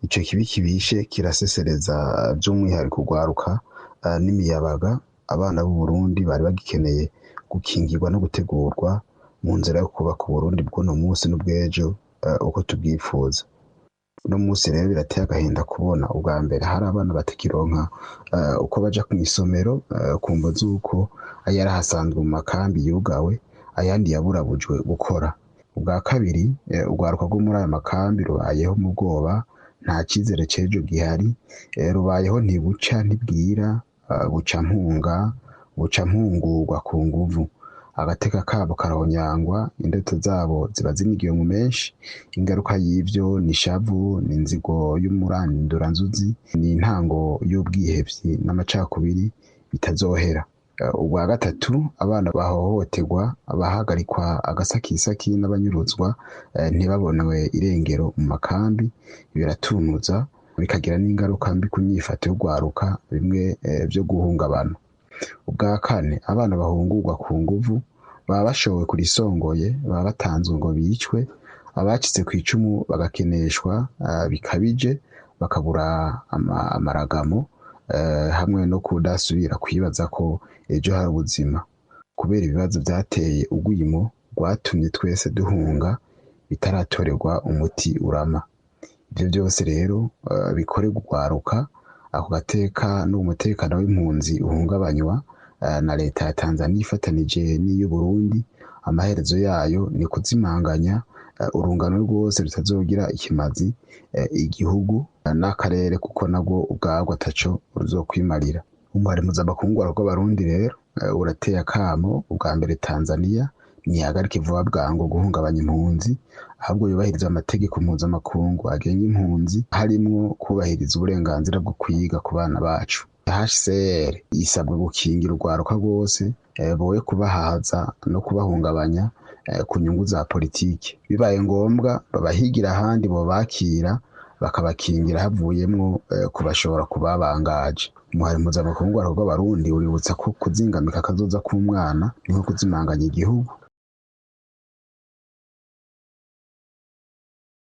ico kibi kibishe kirasesereza by'umwihariko urwaruka n'imiyabaga. Abana b'u Burundi bari bagikeneye gukingirwa no gutegurwa mu nzira yo kubaka Uburundi bw'uno munsi n'ubw'ejo uko tubwifuza. Uno munsi rero birateye agahinda kubona ubwa mbere hari abana batakironka uko baja mw'isomero kumvo z'uko yari ahasanzwe mu makambi yugawe, ayandi yaburabujwe gukora. Ubwa kabiri urwaruka rwo muri aya makambi rubayeho mu bwoba, nta cyizere c'ejo gihari, rubayeho ntibuca ntibwira, buca mpunga, buca mpungurwa ku nguvu. Agateka kabo karahonyangwa, indoto zabo ziba zinigiwe mu menshi. Ingaruka y'ivyo ni ishavu, ni inzigo y'umuranduranzuzi, ni intango y'ubwihevyi n'amacakubiri bitazohera. Ubwa gatatu abana bahohoterwa, abahagarikwa agasakisaki n'abanyuruzwa ntibabonwe irengero mu makambi, biratunuza bikagira n'ingaruka mbi ku nyifato y'urwaruka, bimwe vyo guhungabana. Ubwa kane abana bahungurwa ku nguvu, baba bashowe kurisongoye, baba batanzwe ngo bicwe, abacitse kw'icumu bagakeneshwa bikabije, bakabura amaragamo hamwe no kudasubira kwibaza ko ejo hari ubuzima, kubera ibibazo vyateye urwimo rwatumye twese duhunga bitaratorerwa umuti urama. Ivyo byose rero bikorerwa urwaruka, ako gateka n'umutekano w'impunzi uhungabanywa na leta ya Tanzania ifatanije n'iy'u Burundi. Amaherezo yayo ni kuzimanganya urungano rwose rutazogira ikimazi igihugu n'akarere, kuko nabwo ubwabwo ataco ruzokwimarira. Umuhari mpuzamakungu rw'abarundi rero urateye akamo ubwa mbere Tanzania ntihagarike vuba bwango guhungabanya impunzi, ahubwo yubahiriza amategeko mpuzamakungu agenga impunzi, harimwo kubahiriza uburenganzira bwo kwiga ku bana bacu. HCR isabwe gukingira urwaruka rwose, boye kubahaza no kubahungabanya ku nyungu za politiki. Bibaye ngombwa babahigira ahandi bobakira, bakabakingira havuyemwo kubashobora kubabangaje. Umuhari mpuzamakungu rw'abarundi uributsa ko kuzingamika kazoza k'umwana niho kuzimanganya igihugu.